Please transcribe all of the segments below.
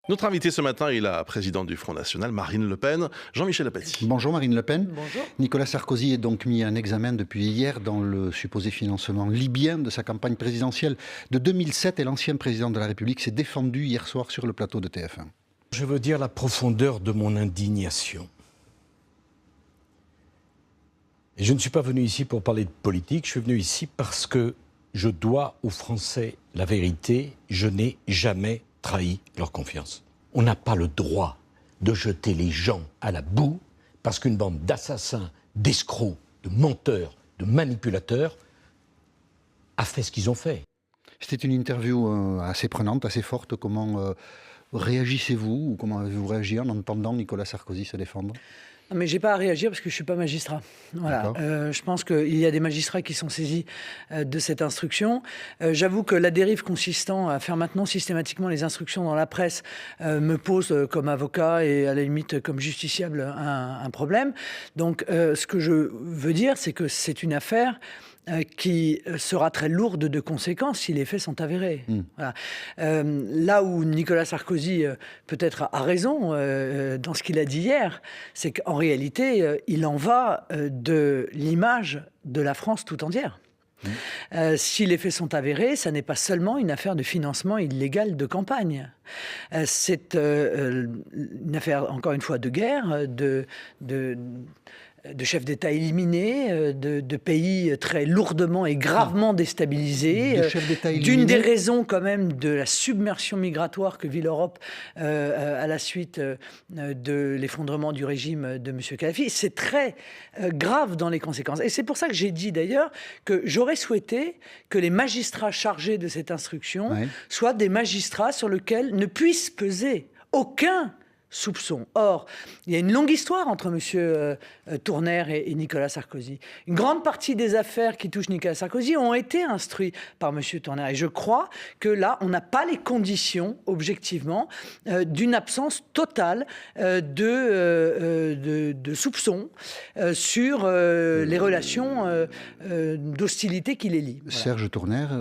Notre invité ce matin est la présidente du Front National, Marine Le Pen, Jean-Michel Apathy. Bonjour Marine Le Pen. Bonjour. Nicolas Sarkozy est donc mis en examen depuis hier dans le supposé financement libyen de sa campagne présidentielle de 2007 et l'ancien président de la République s'est défendu hier soir sur le plateau de TF1. Je veux dire la profondeur de mon indignation. Et je ne suis pas venu ici pour parler de politique, je suis venu ici parce que je dois aux Français la vérité, je n'ai jamais trahi leur confiance. On n'a pas le droit de jeter les gens à la boue parce qu'une bande d'assassins, d'escrocs, de menteurs, de manipulateurs a fait ce qu'ils ont fait. C'était une interview assez prenante, assez forte. Comment réagissez-vous ou comment avez-vous réagi en entendant Nicolas Sarkozy se défendre ? Non, mais j'ai pas à réagir parce que je suis pas magistrat. Voilà. Je pense qu'il y a des magistrats qui sont saisis de cette instruction. J'avoue que la dérive consistant à faire maintenant systématiquement les instructions dans la presse me pose comme avocat et à la limite comme justiciable un problème. Donc ce que je veux dire, c'est que c'est une affaire qui sera très lourde de conséquences si les faits sont avérés. Voilà. Là où Nicolas Sarkozy peut-être a raison dans ce qu'il a dit hier, c'est qu'en réalité, il en va de l'image de la France tout entière. Si les faits sont avérés, ça n'est pas seulement une affaire de financement illégal de campagne. C'est une affaire, encore une fois, de guerre, de chefs d'État éliminés, de pays très lourdement et gravement déstabilisés, d'une des raisons quand même de la submersion migratoire que vit l'Europe à la suite de l'effondrement du régime de M. Kadhafi. C'est très grave dans les conséquences. Et c'est pour ça que j'ai dit d'ailleurs que j'aurais souhaité que les magistrats chargés de cette instruction soient des magistrats sur lesquels ne puisse peser aucun soupçon. Or, il y a une longue histoire entre M. Tournaire et Nicolas Sarkozy. Une grande partie des affaires qui touchent Nicolas Sarkozy ont été instruites par M. Tournaire. Et je crois que là, on n'a pas les conditions, objectivement, d'une absence totale de soupçons sur les relations d'hostilité qui les lient. Voilà. Serge Tournaire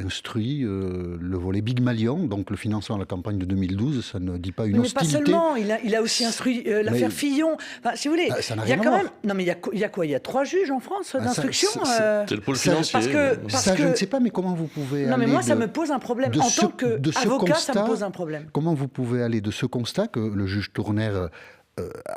instruit le volet Big Malion, donc le financement de la campagne de 2012. Ça ne dit pas une hostilité. Mais pas seulement. Il a aussi instruit l'affaire Fillon. Enfin, si vous voulez, ça n'a rien à voir. Non, mais il y a quoi ? Il y a 3 juges en France d'instruction. C'est le pôle financier. Je ne sais pas, mais comment vous pouvez Non, mais moi, ça me pose un problème. En tant qu'avocat, ça me pose un problème. Comment vous pouvez aller de ce constat que le juge Tournaire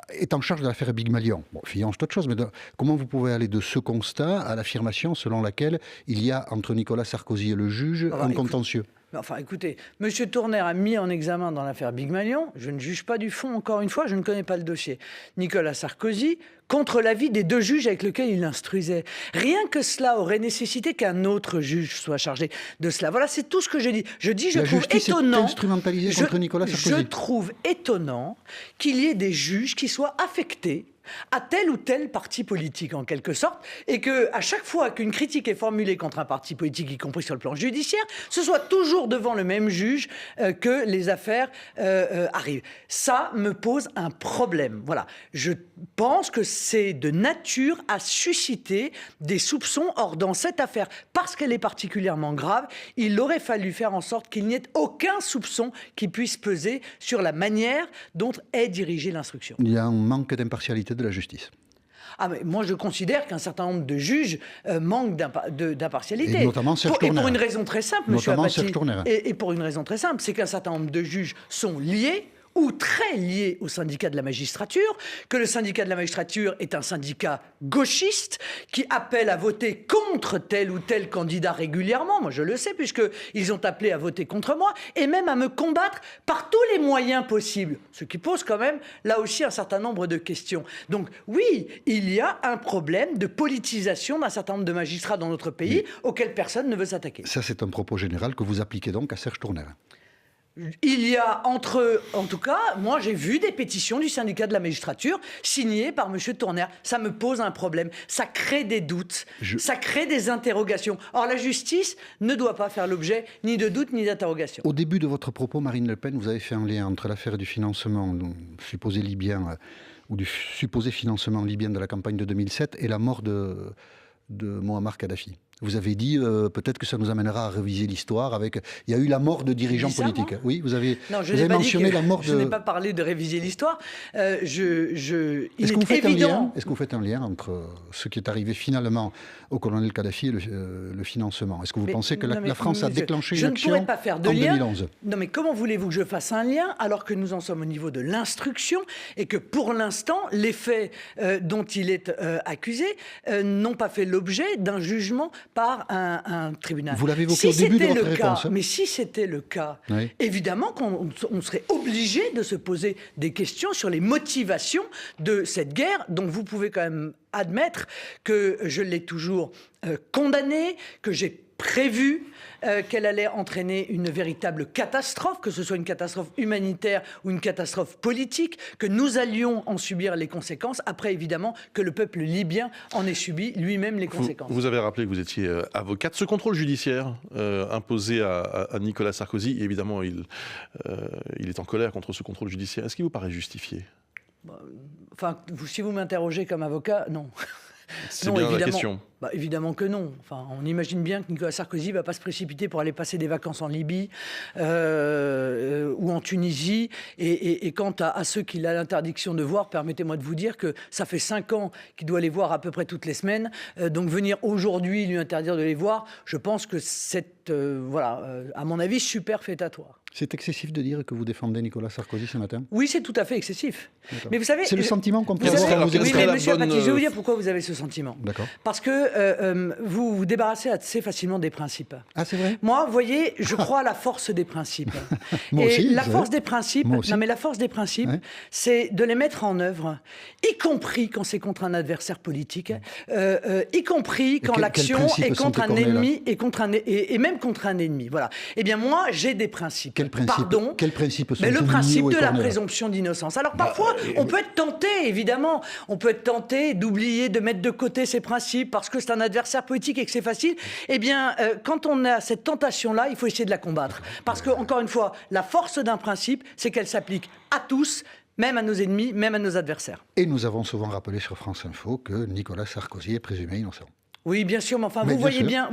est en charge de l'affaire Big Malion. Bon, Fillon, c'est autre chose, mais comment vous pouvez aller de ce constat à l'affirmation selon laquelle il y a entre Nicolas Sarkozy et le juge un contentieux ? Enfin, écoutez, M. Tournaire a mis en examen dans l'affaire Big Malion, je ne juge pas du fond, encore une fois, je ne connais pas le dossier, Nicolas Sarkozy, contre l'avis des 2 juges avec lesquels il l'instruisait. Rien que cela aurait nécessité qu'un autre juge soit chargé de cela. Voilà, c'est tout ce que je dis. Je trouve étonnant. Je trouve étonnant qu'il y ait des juges qui soient affectés à tel ou tel parti politique, en quelque sorte, et qu'à chaque fois qu'une critique est formulée contre un parti politique, y compris sur le plan judiciaire, ce soit toujours devant le même juge que les affaires arrivent. Ça me pose un problème. Voilà. Je pense que c'est de nature à susciter des soupçons. Or, dans cette affaire, parce qu'elle est particulièrement grave, il aurait fallu faire en sorte qu'il n'y ait aucun soupçon qui puisse peser sur la manière dont est dirigée l'instruction. Il y a un manque d'impartialité de la justice. Ah, mais moi, je considère qu'un certain nombre de juges manquent d'impartialité. Et notamment Serge Tournaire. Et pour une raison très simple, M. Apathy. Et pour une raison très simple, c'est qu'un certain nombre de juges sont liés ou très lié au syndicat de la magistrature, que le syndicat de la magistrature est un syndicat gauchiste qui appelle à voter contre tel ou tel candidat régulièrement. Moi, je le sais, puisqu'ils ont appelé à voter contre moi, et même à me combattre par tous les moyens possibles. Ce qui pose quand même, là aussi, un certain nombre de questions. Donc, oui, il y a un problème de politisation d'un certain nombre de magistrats dans notre pays auquel personne ne veut s'attaquer. Ça, c'est un propos général que vous appliquez donc à Serge Tournaire. Il y a en tout cas, moi j'ai vu des pétitions du syndicat de la magistrature signées par M. Tournaire. Ça me pose un problème. Ça crée des doutes, ça crée des interrogations. Or, la justice ne doit pas faire l'objet ni de doutes ni d'interrogations. Au début de votre propos, Marine Le Pen, vous avez fait un lien entre l'affaire du financement supposé libyen ou du supposé financement libyen de la campagne de 2007 et la mort de Moammar Kadhafi. Vous avez dit peut-être que ça nous amènera à réviser l'histoire avec... Il y a eu la mort de dirigeants politiques. Moi Oui, vous avez, non, vous avez mentionné la mort de... Je n'ai pas parlé de réviser l'histoire. Est-ce que vous faites un lien entre ce qui est arrivé finalement au colonel Kadhafi et le financement? Est-ce que vous pensez que la France a déclenché une action en 2011? Non, mais comment voulez-vous que je fasse un lien alors que nous en sommes au niveau de l'instruction et que pour l'instant, les faits dont il est accusé n'ont pas fait l'objet d'un jugement par un tribunal. Vous l'avez évoqué au début de votre réponse. Mais si c'était le cas, oui, évidemment qu'on serait obligé de se poser des questions sur les motivations de cette guerre, dont vous pouvez quand même admettre que je l'ai toujours condamnée, que j'ai prévu qu'elle allait entraîner une véritable catastrophe, que ce soit une catastrophe humanitaire ou une catastrophe politique, que nous allions en subir les conséquences, après évidemment que le peuple libyen en ait subi lui-même les conséquences. Vous avez rappelé que vous étiez avocate. Ce contrôle judiciaire imposé à Nicolas Sarkozy, évidemment il est en colère contre ce contrôle judiciaire. Est-ce qu'il vous paraît justifié? Enfin, si vous m'interrogez comme avocat, non. C'est bien la question. Évidemment que non. Enfin, on imagine bien que Nicolas Sarkozy ne va pas se précipiter pour aller passer des vacances en Libye ou en Tunisie. Et quant à ceux qu'il a l'interdiction de voir, permettez-moi de vous dire que ça fait 5 ans qu'il doit les voir à peu près toutes les semaines. Donc venir aujourd'hui lui interdire de les voir, je pense que c'est, à mon avis, superfétatoire. C'est excessif de dire que vous défendez Nicolas Sarkozy ce matin? Oui, c'est tout à fait excessif. Mais vous savez, c'est le sentiment qu'on peut avoir. Oui, mais monsieur Apathy, je vais vous dire pourquoi vous avez ce sentiment. D'accord. Parce que vous vous débarrassez assez facilement des principes. Ah, c'est vrai? Moi, vous voyez, je crois à la force des principes. Moi et aussi, la force des principes, non, mais la force des principes, ouais, c'est de les mettre en œuvre, y compris quand c'est contre un adversaire politique, y compris quand l'action est contre un ennemi et même contre un ennemi. Voilà. Eh bien, moi, j'ai des principes. Quel principe? Pardon. Quel principe sont mais le principe de la présomption d'innocence. Alors parfois, on peut être tenté, évidemment, on peut être tenté d'oublier, de mettre de côté ces principes parce que c'est un adversaire politique et que c'est facile. Eh bien, quand on a cette tentation-là, il faut essayer de la combattre. Parce que, encore une fois, la force d'un principe, c'est qu'elle s'applique à tous, même à nos ennemis, même à nos adversaires. Et nous avons souvent rappelé sur France Info que Nicolas Sarkozy est présumé innocent. Oui, bien sûr, mais enfin, vous voyez bien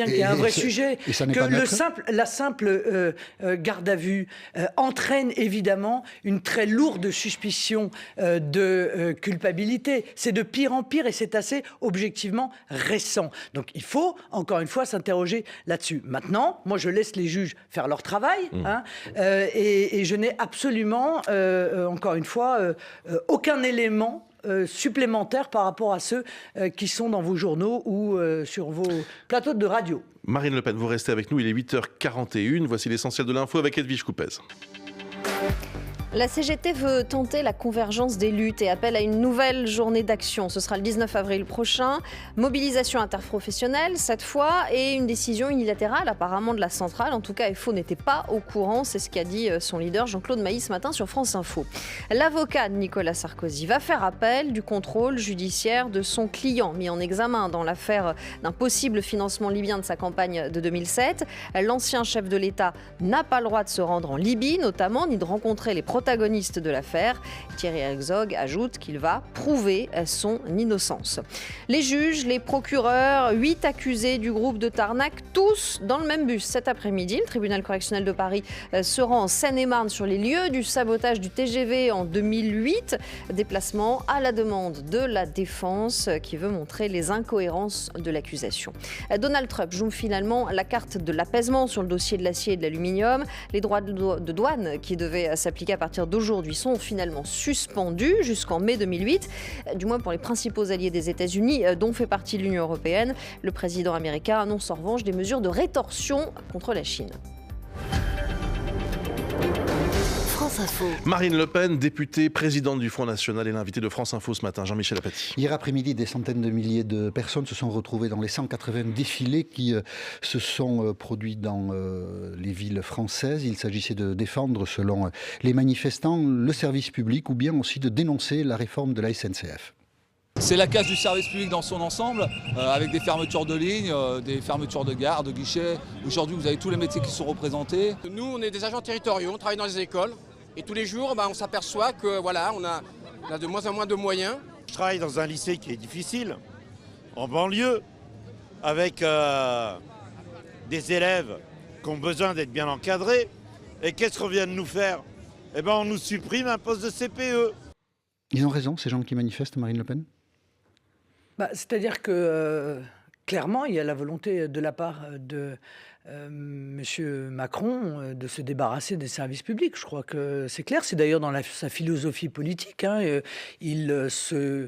qu'il y a un vrai sujet, que la simple garde à vue entraîne évidemment une très lourde suspicion de culpabilité. C'est de pire en pire et c'est assez objectivement récent. Donc il faut, encore une fois, s'interroger là-dessus. Maintenant, moi, je laisse les juges faire leur travail, et je n'ai absolument, encore une fois, aucun élément supplémentaires par rapport à ceux qui sont dans vos journaux ou sur vos plateaux de radio. Marine Le Pen, vous restez avec nous, il est 8h41. Voici l'essentiel de l'info avec Edwige Coupez. La CGT veut tenter la convergence des luttes et appelle à une nouvelle journée d'action. Ce sera le 19 avril prochain. Mobilisation interprofessionnelle cette fois et une décision unilatérale apparemment de la centrale. En tout cas, FO n'était pas au courant. C'est ce qu'a dit son leader Jean-Claude Mailly ce matin sur France Info. L'avocat de Nicolas Sarkozy va faire appel du contrôle judiciaire de son client mis en examen dans l'affaire d'un possible financement libyen de sa campagne de 2007. L'ancien chef de l'État n'a pas le droit de se rendre en Libye notamment, ni de rencontrer les protagoniste de l'affaire. Thierry Herzog ajoute qu'il va prouver son innocence. Les juges, les procureurs, 8 accusés du groupe de Tarnac, tous dans le même bus cet après-midi. Le tribunal correctionnel de Paris se rend en Seine-et-Marne sur les lieux du sabotage du TGV en 2008. Déplacement à la demande de la défense qui veut montrer les incohérences de l'accusation. Donald Trump joue finalement la carte de l'apaisement sur le dossier de l'acier et de l'aluminium. Les droits de douane qui devaient s'appliquer à partir d'aujourd'hui sont finalement suspendus jusqu'en mai 2008, du moins pour les principaux alliés des États-Unis, dont fait partie l'Union européenne. Le président américain annonce en revanche des mesures de rétorsion contre la Chine. Marine Le Pen, députée, présidente du Front National, et l'invitée de France Info ce matin, Jean-Michel Apathy. Hier après-midi, des centaines de milliers de personnes se sont retrouvées dans les 180 défilés qui se sont produits dans les villes françaises. Il s'agissait de défendre, selon les manifestants, le service public ou bien aussi de dénoncer la réforme de la SNCF. C'est la casse du service public dans son ensemble, avec des fermetures de lignes, des fermetures de gares, de guichets. Aujourd'hui, vous avez tous les métiers qui sont représentés. Nous, on est des agents territoriaux, on travaille dans les écoles. Et tous les jours, on s'aperçoit que voilà, on a de moins en moins de moyens. Je travaille dans un lycée qui est difficile, en banlieue. avec des élèves qui ont besoin d'être bien encadrés. Et qu'est-ce qu'on vient de nous faire? Eh bien, on nous supprime un poste de CPE. Ils ont raison, ces gens qui manifestent, Marine Le Pen? C'est-à-dire que, clairement, il y a la volonté de la part de M. Macron de se débarrasser des services publics. Je crois que c'est clair. C'est d'ailleurs dans sa philosophie politique. Il se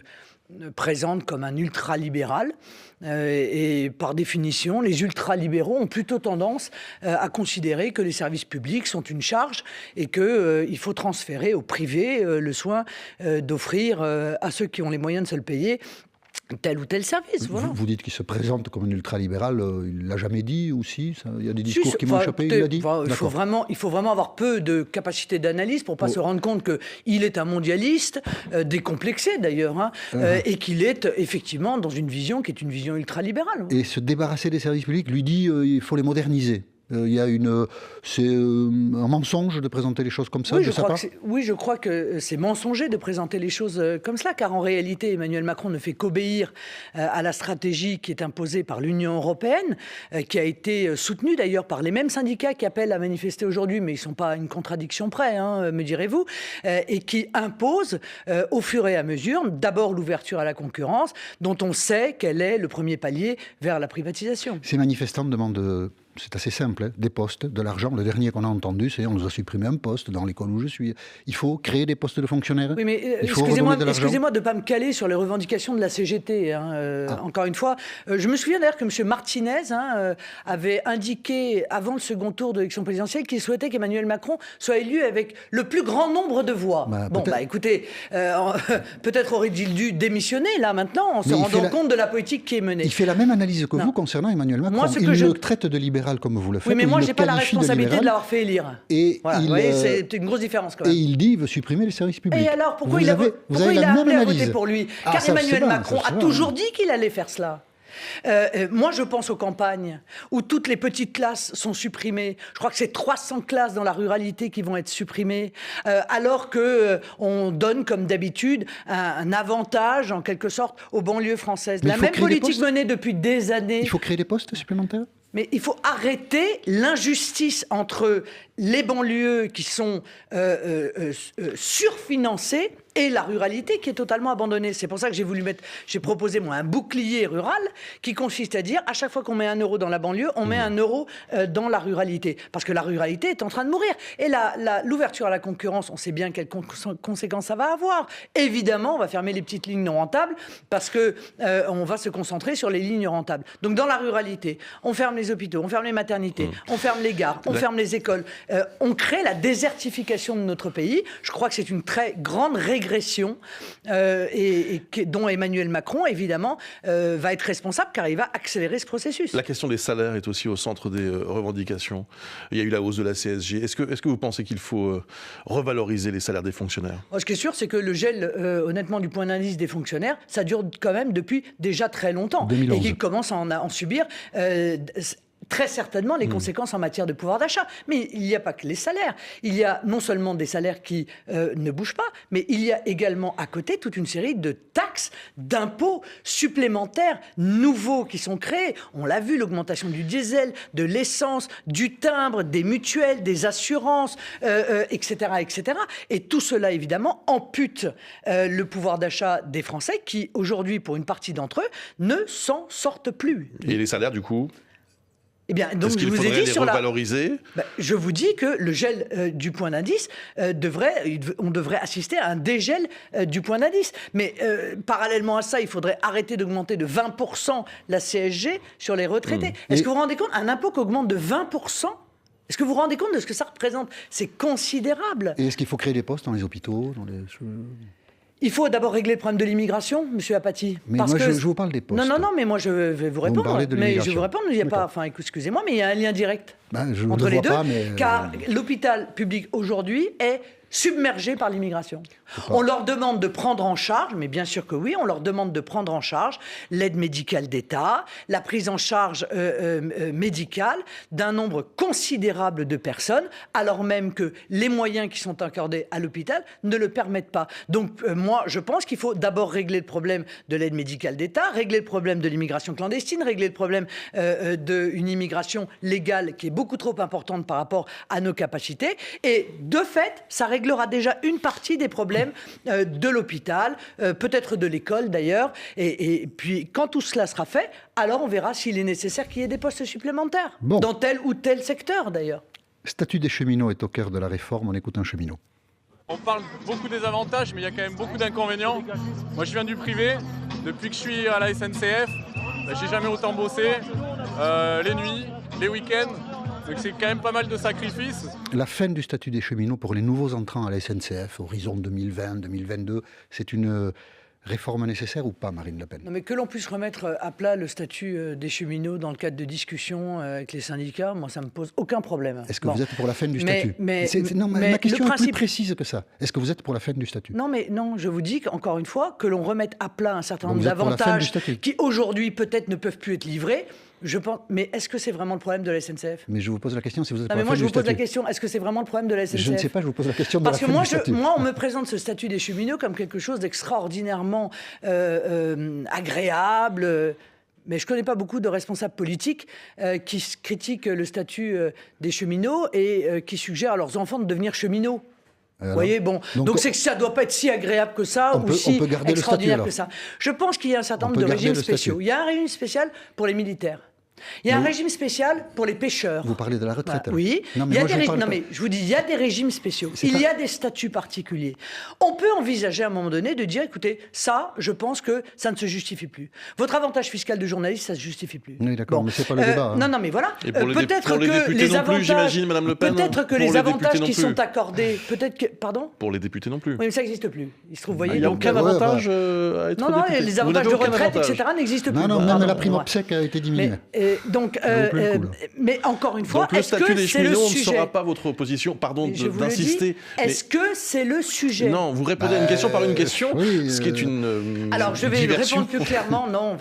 présente comme un ultralibéral. Et par définition, les ultralibéraux ont plutôt tendance à considérer que les services publics sont une charge et qu'il faut transférer au privé le soin d'offrir à ceux qui ont les moyens de se le payer tel ou tel service. Voilà. Vous dites qu'il se présente comme un ultralibéral, il ne l'a jamais dit ou si il y a des discours qui m'ont échappé, il l'a dit. Il faut vraiment avoir peu de capacité d'analyse pour ne pas se rendre compte qu'il est un mondialiste, décomplexé d'ailleurs, et qu'il est effectivement dans une vision qui est une vision ultralibérale. Et se débarrasser des services publics, lui dit il faut les moderniser. C'est un mensonge de présenter les choses comme ça, oui, de sa part. Je crois que c'est mensonger de présenter les choses comme cela, car en réalité, Emmanuel Macron ne fait qu'obéir à la stratégie qui est imposée par l'Union européenne, qui a été soutenue d'ailleurs par les mêmes syndicats qui appellent à manifester aujourd'hui, mais ils ne sont pas à une contradiction près, me direz-vous, et qui impose au fur et à mesure, d'abord l'ouverture à la concurrence, dont on sait qu'elle est le premier palier vers la privatisation. Ces manifestants demandent... C'est assez simple, des postes, de l'argent. Le dernier qu'on a entendu, c'est on nous a supprimé un poste dans l'école où je suis. Il faut créer des postes de fonctionnaires. Oui, mais excusez-moi de ne pas me caler sur les revendications de la CGT. Encore une fois, je me souviens d'ailleurs que M. Martinez avait indiqué avant le second tour de l'élection présidentielle qu'il souhaitait qu'Emmanuel Macron soit élu avec le plus grand nombre de voix. Écoutez, peut-être aurait-il dû démissionner là maintenant en se rendant compte de la politique qui est menée. Il fait la même analyse que vous concernant Emmanuel Macron. Il le traite de libéral comme vous le faites. Oui, mais moi, je n'ai pas la responsabilité de l'avoir fait élire. Et voilà, vous voyez, c'est une grosse différence quand même. Et il dit qu'il veut supprimer les services publics. Et alors, pourquoi il a appelé à voter pour lui? Car Emmanuel Macron a toujours dit qu'il allait faire cela. Moi, je pense aux campagnes où toutes les petites classes sont supprimées. Je crois que c'est 300 classes dans la ruralité qui vont être supprimées, alors qu'on donne, comme d'habitude, un avantage, en quelque sorte, aux banlieues françaises. La même politique menée depuis des années. Il faut créer des postes supplémentaires? Mais il faut arrêter l'injustice entre les banlieues qui sont surfinancées et la ruralité qui est totalement abandonnée. C'est pour ça que j'ai proposé moi un bouclier rural qui consiste à dire à chaque fois qu'on met 1 euro dans la banlieue, on met 1 euro dans la ruralité. Parce que la ruralité est en train de mourir. Et l'ouverture à la concurrence, on sait bien quelles conséquences ça va avoir. Évidemment, on va fermer les petites lignes non rentables parce que on va se concentrer sur les lignes rentables. Donc dans la ruralité, on ferme les hôpitaux, on ferme les maternités, on ferme les gares, on ferme les écoles. On crée la désertification de notre pays. Je crois que c'est une très grande régression dont Emmanuel Macron, évidemment, va être responsable car il va accélérer ce processus. La question des salaires est aussi au centre des revendications. Il y a eu la hausse de la CSG. Est-ce que vous pensez qu'il faut revaloriser les salaires des fonctionnaires? Moi, ce qui est sûr, c'est que le gel, honnêtement, du point d'indice des fonctionnaires, ça dure quand même depuis déjà très longtemps. 2011. Et qu'ils commencent à en subir... très certainement les conséquences en matière de pouvoir d'achat. Mais il n'y a pas que les salaires. Il y a non seulement des salaires qui ne bougent pas, mais il y a également à côté toute une série de taxes, d'impôts supplémentaires nouveaux qui sont créés. On l'a vu, l'augmentation du diesel, de l'essence, du timbre, des mutuelles, des assurances, etc., etc. Et tout cela, évidemment, ampute le pouvoir d'achat des Français qui, aujourd'hui, pour une partie d'entre eux, ne s'en sortent plus. Et les salaires, du coup ? Eh bien, donc, est-ce qu'il faudrait les revaloriser ? Je vous dis que le gel du point d'indice, on devrait assister à un dégel du point d'indice. Mais parallèlement à ça, il faudrait arrêter d'augmenter de 20% la CSG sur les retraités. Est-ce que vous vous rendez compte, un impôt qui augmente de 20%? Est-ce que vous vous rendez compte de ce que ça représente? C'est considérable. Et est-ce qu'il faut créer des postes dans les hôpitaux, Il faut d'abord régler le problème de l'immigration, Monsieur Apathy. Mais moi, je vous parle des postes. Non, mais moi, je vais vous répondre. Mais je vais vous répondre. Il y a pas, excusez-moi, mais il y a un lien direct. Je entre le les vois deux, pas, mais car l'hôpital public aujourd'hui est submergé par l'immigration. On leur demande de prendre en charge, mais bien sûr que oui, on leur demande de prendre en charge l'aide médicale d'État, la prise en charge médicale d'un nombre considérable de personnes, alors même que les moyens qui sont accordés à l'hôpital ne le permettent pas. Donc moi, je pense qu'il faut d'abord régler le problème de l'aide médicale d'État, régler le problème de l'immigration clandestine, régler le problème d'une immigration légale qui est beaucoup trop importante par rapport à nos capacités. Et de fait, ça réglera déjà une partie des problèmes de l'hôpital, peut-être de l'école d'ailleurs. Et puis, quand tout cela sera fait, alors on verra s'il est nécessaire qu'il y ait des postes supplémentaires, dans tel ou tel secteur d'ailleurs. Statut des cheminots est au cœur de la réforme. On écoute un cheminot. On parle beaucoup des avantages, mais il y a quand même beaucoup d'inconvénients. Moi, je viens du privé. Depuis que je suis à la SNCF, j'ai jamais autant bossé. Les nuits, les week-ends. Donc c'est quand même pas mal de sacrifices. La fin du statut des cheminots pour les nouveaux entrants à la SNCF, horizon 2020-2022, c'est une réforme nécessaire ou pas, Marine Le Pen? Non, mais que l'on puisse remettre à plat le statut des cheminots dans le cadre de discussions avec les syndicats, moi, ça ne me pose aucun problème. Est-ce que vous êtes pour la fin du statut? Mais ma question est plus précise que ça. Est-ce que vous êtes pour la fin du statut? Non, je vous dis qu'encore une fois, que l'on remette à plat un certain nombre d'avantages qui, aujourd'hui, peut-être ne peuvent plus être livrés. Je pense, mais est-ce que c'est vraiment le problème de la SNCF? Mais je vous pose la question si vous êtes pour la fin moi, du je vous pose statut. la question, est-ce que c'est vraiment le problème de la SNCF? Je ne sais pas, je vous pose la question de la fin du statut. Parce que moi, on me présente ce statut des cheminots comme quelque chose d'extraordinairement agréable. Mais je ne connais pas beaucoup de responsables politiques qui critiquent le statut des cheminots et qui suggèrent à leurs enfants de devenir cheminots. Vous voyez, bon, donc c'est que ça ne doit pas être si agréable que ça ou si extraordinaire que ça. Je pense qu'il y a un certain nombre de régimes spéciaux. Il y a un régime spécial pour les militaires. Il y a un régime spécial pour les pêcheurs. Vous parlez de la retraite. Voilà. Oui, non, mais je vous dis, il y a des régimes spéciaux. Il y a des statuts particuliers. On peut envisager à un moment donné de dire, écoutez, ça, je pense que ça ne se justifie plus. Votre avantage fiscal de journaliste, ça ne se justifie plus. Oui, d'accord, mais c'est pas le débat. Non, mais voilà. Peut-être que les avantages, j'imagine, Madame Le Pen. Peut-être que les avantages qui sont accordés, pardon. Pour les députés non plus. Oui, mais ça n'existe plus. Il se trouve, voyez. Il n'y a aucun avantage à être député. Les avantages de retraite, etc., n'existent plus. Non, même la prime obsèque a été diminuée. Donc. Mais encore une fois, est-ce que les cheminots ne sera pas votre opposition? Pardon d'insister. Est-ce que c'est le sujet? Non, vous répondez à une question par une question, ce qui est une Alors, je vais diversion. répondre plus clairement. Non,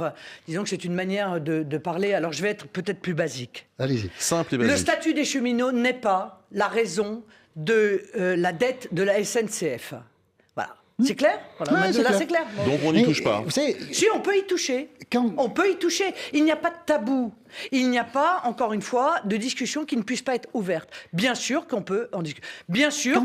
disons que c'est une manière de parler. Alors, je vais être peut-être plus basique. Allez-y. Simple et basique. Le statut des cheminots n'est pas la raison de la dette de la SNCF. Voilà. C'est clair? Voilà, ouais, c'est clair. Bon. Donc, on n'y touche pas. Si, on peut y toucher. On peut y toucher. Il n'y a pas de tabou. Il n'y a pas, encore une fois, de discussion qui ne puisse pas être ouverte. Bien sûr qu'on peut en discuter. Bien sûr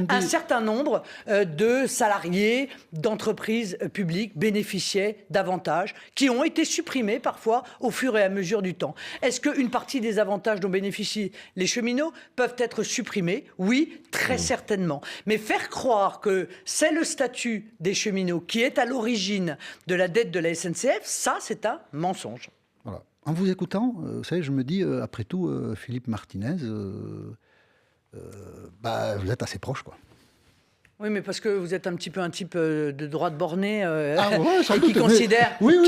qu'un certain nombre de salariés d'entreprises publiques bénéficiaient d'avantages qui ont été supprimés parfois au fur et à mesure du temps. Est-ce qu'une partie des avantages dont bénéficient les cheminots peuvent être supprimés? Oui, très certainement. Mais faire croire que c'est le statut des cheminots qui est à l'origine de la dette de la SNCF, ça, c'est un mensonge. Voilà. En vous écoutant, vous savez, je me dis, après tout, Philippe Martinez, vous êtes assez proche, quoi. Oui, mais parce que vous êtes un petit peu un type de droite bornée qui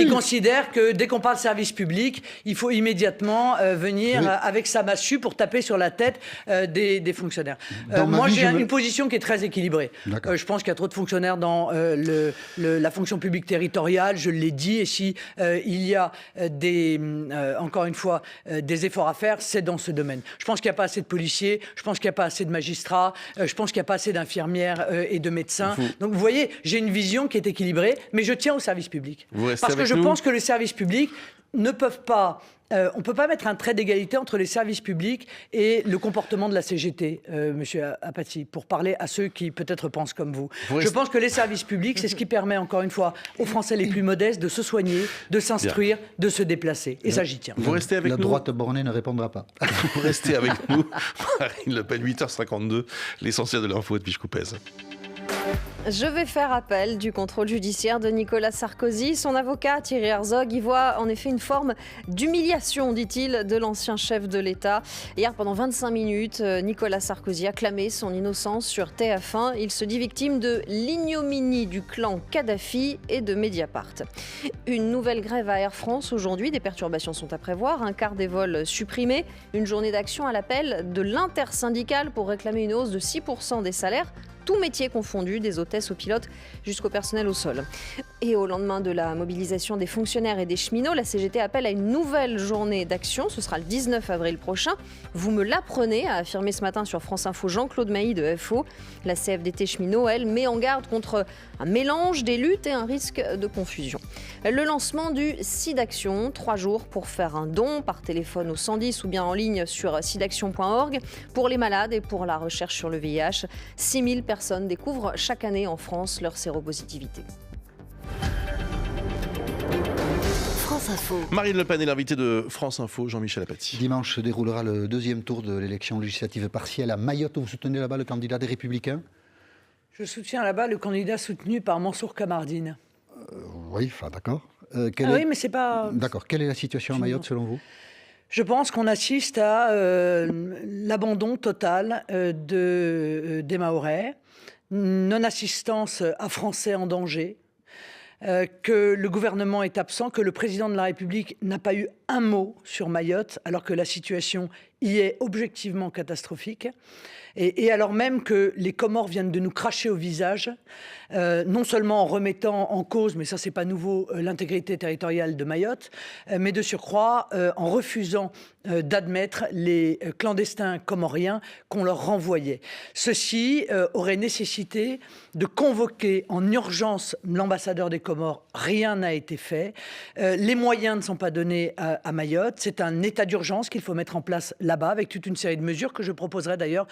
considère que dès qu'on parle service public, il faut immédiatement venir avec sa massue pour taper sur la tête des fonctionnaires. Moi, j'ai une position qui est très équilibrée. Je pense qu'il y a trop de fonctionnaires dans la fonction publique territoriale, je l'ai dit, et si il y a encore une fois des efforts à faire, c'est dans ce domaine. Je pense qu'il n'y a pas assez de policiers, je pense qu'il n'y a pas assez de magistrats, je pense qu'il n'y a pas assez d'infirmières et de médecins. Donc vous voyez, j'ai une vision qui est équilibrée, mais je tiens au service public. Parce que je pense que les services publics ne peuvent pas... on ne peut pas mettre un trait d'égalité entre les services publics et le comportement de la CGT, Monsieur Apathy, pour parler à ceux qui peut-être pensent comme vous. Je pense que les services publics, c'est ce qui permet, encore une fois, aux Français les plus modestes de se soigner, de s'instruire, de se déplacer. Et ça, j'y tiens. Vous restez avec nous. La droite bornée ne répondra pas. Vous restez avec nous. Marine Le Pen, 8h52, l'essentiel de l'info de Edwige Coupez. Je vais faire appel du contrôle judiciaire de Nicolas Sarkozy. Son avocat, Thierry Herzog, y voit en effet une forme d'humiliation, dit-il, de l'ancien chef de l'État. Hier, pendant 25 minutes, Nicolas Sarkozy a clamé son innocence sur TF1. Il se dit victime de l'ignominie du clan Kadhafi et de Mediapart. Une nouvelle grève à Air France aujourd'hui. Des perturbations sont à prévoir. Un quart des vols supprimés. Une journée d'action à l'appel de l'intersyndicale pour réclamer une hausse de 6% des salaires. Tout métier confondu, des hôtesses aux pilotes jusqu'au personnel au sol. Et au lendemain de la mobilisation des fonctionnaires et des cheminots, la CGT appelle à une nouvelle journée d'action. Ce sera le 19 avril prochain. Vous me l'apprenez, a affirmé ce matin sur France Info Jean-Claude Mailly de FO. La CFDT cheminot, elle, met en garde contre un mélange des luttes et un risque de confusion. Le lancement du SIDAction, 3 jours pour faire un don par téléphone au 110 ou bien en ligne sur sidaction.org. Pour les malades et pour la recherche sur le VIH, 6000 personnes découvrent chaque année en France leur séropositivité. France Info. Marine Le Pen est l'invitée de France Info, Jean-Michel Apathy. Dimanche se déroulera le deuxième tour de l'élection législative partielle à Mayotte. Vous soutenez là-bas le candidat des Républicains ? Je soutiens là-bas le candidat soutenu par Mansour Kamardine. Oui, enfin d'accord. Oui, mais c'est pas... D'accord. Quelle est la situation à Mayotte selon vous ? Je pense qu'on assiste à l'abandon total des Mahorais, non-assistance à Français en danger, que le gouvernement est absent, que le président de la République n'a pas eu un mot sur Mayotte, alors que la situation y est objectivement catastrophique. Et alors même que les Comores viennent de nous cracher au visage, non seulement en remettant en cause, mais ça c'est pas nouveau, l'intégrité territoriale de Mayotte, mais de surcroît en refusant d'admettre les clandestins comoriens qu'on leur renvoyait. Ceci aurait nécessité de convoquer en urgence l'ambassadeur des Comores. Rien n'a été fait. Les moyens ne sont pas donnés à Mayotte. C'est un état d'urgence qu'il faut mettre en place là-bas, avec toute une série de mesures que je proposerai d'ailleurs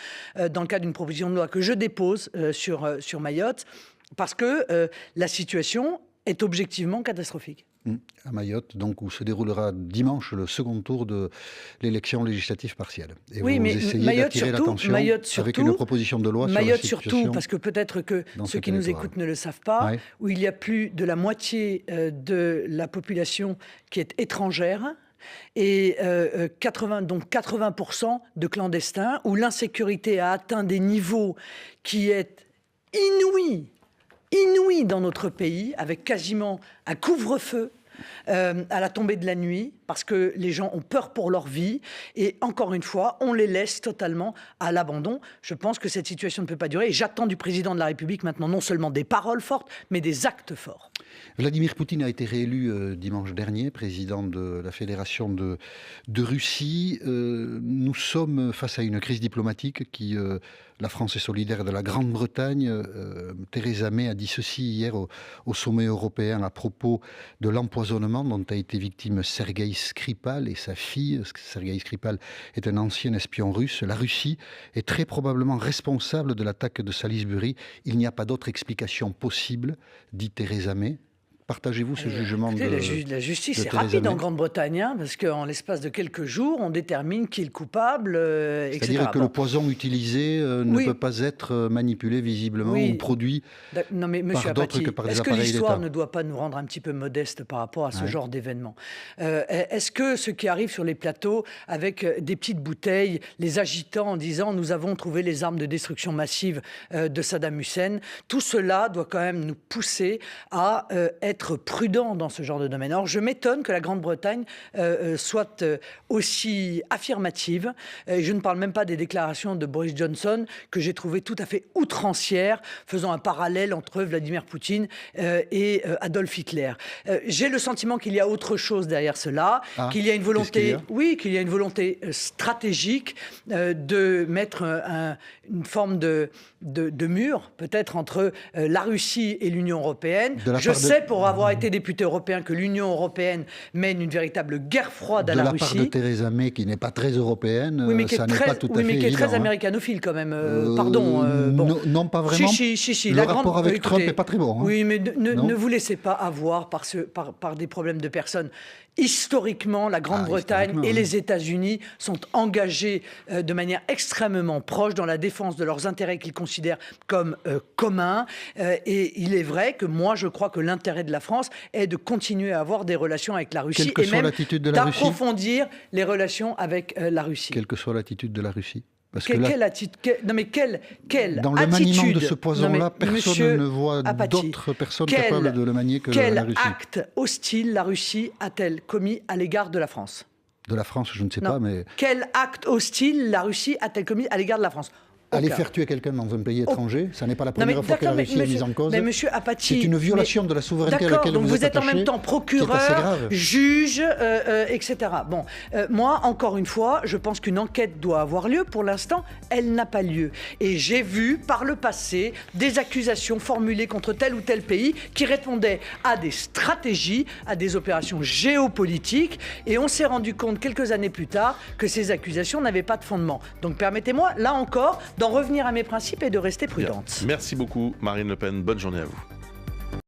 dans le cadre d'une proposition de loi que je dépose sur Mayotte, parce que la situation est objectivement catastrophique. À Mayotte, donc, où se déroulera dimanche le second tour de l'élection législative partielle. Et oui, vous mais essayez Mayotte d'attirer surtout, l'attention avec une proposition de loi sur Mayotte la situation surtout, parce que peut-être que ceux qui nous écoutent ne le savent pas, où il y a plus de la moitié de la population qui est étrangère, et 80% de clandestins, où l'insécurité a atteint des niveaux qui est inouïs dans notre pays, avec quasiment un couvre-feu à la tombée de la nuit, parce que les gens ont peur pour leur vie, et encore une fois, on les laisse totalement à l'abandon. Je pense que cette situation ne peut pas durer, et j'attends du président de la République maintenant non seulement des paroles fortes, mais des actes forts. Vladimir Poutine a été réélu dimanche dernier, président de la Fédération de Russie. Nous sommes face à une crise diplomatique qui... La France est solidaire de la Grande-Bretagne. Theresa May a dit ceci hier au sommet européen à propos de l'empoisonnement dont a été victime Sergueï Skripal et sa fille. Sergueï Skripal est un ancien espion russe. La Russie est très probablement responsable de l'attaque de Salisbury. Il n'y a pas d'autre explication possible, dit Theresa May. Partagez-vous ce jugement de la justice est rapide en Grande-Bretagne, parce qu'en l'espace de quelques jours, on détermine qui est le coupable, etc. C'est-à-dire que le poison utilisé ne peut pas être manipulé visiblement ou produit par d'autres que par des appareils d'État. Est-ce que l'histoire ne doit pas nous rendre un petit peu modestes par rapport à ce genre d'événement ? Est-ce que ce qui arrive sur les plateaux avec des petites bouteilles, les agitant en disant « nous avons trouvé les armes de destruction massive de Saddam Hussein », tout cela doit quand même nous pousser à être prudent dans ce genre de domaine. Alors, je m'étonne que la Grande-Bretagne soit aussi affirmative. Je ne parle même pas des déclarations de Boris Johnson, que j'ai trouvé tout à fait outrancières, faisant un parallèle entre Vladimir Poutine et Adolf Hitler. J'ai le sentiment qu'il y a autre chose derrière cela, qu'il y a une volonté, qu'il y a une volonté stratégique de mettre une forme de mur, peut-être entre la Russie et l'Union européenne. Je sais, pour avoir été député européen, que l'Union européenne mène une véritable guerre froide à la Russie. De la part de Theresa May, qui n'est pas très européenne, ça n'est pas tout à fait évident. Mais qui est très américanophile quand même. Non, pas vraiment. Si, le rapport avec Trump n'est pas très bon. Oui, mais ne vous laissez pas avoir par des problèmes de personnes. Historiquement, la Grande-Bretagne et les États-Unis sont engagés de manière extrêmement proche dans la défense de leurs intérêts qu'ils considèrent comme communs. Et il est vrai que moi, je crois que l'intérêt de la France est de continuer à avoir des relations avec la Russie et même d'approfondir les relations avec la Russie. Quelle que soit l'attitude de la Russie. Parce que quelle attitude non mais quelle dans le maniement de ce poison-là, personne ne voit d'autres personnes capables de le manier que la Russie. Quel acte hostile la Russie a-t-elle commis à l'égard de la France? De la France, je ne sais pas, mais... Quel acte hostile la Russie a-t-elle commis à l'égard de la France? Aller faire tuer quelqu'un dans un pays étranger, ça n'est pas la première fois que la Russie est mise en cause. Mais monsieur Apathy, c'est une violation de la souveraineté à laquelle vous êtes attaché. Donc vous êtes en même temps procureur, juge, etc. Bon, moi, encore une fois, je pense qu'une enquête doit avoir lieu. Pour l'instant, elle n'a pas lieu. Et j'ai vu par le passé des accusations formulées contre tel ou tel pays qui répondaient à des stratégies, à des opérations géopolitiques. Et on s'est rendu compte quelques années plus tard que ces accusations n'avaient pas de fondement. Donc permettez-moi, là encore, d'en revenir à mes principes et de rester prudente. Bien. Merci beaucoup Marine Le Pen, bonne journée à vous.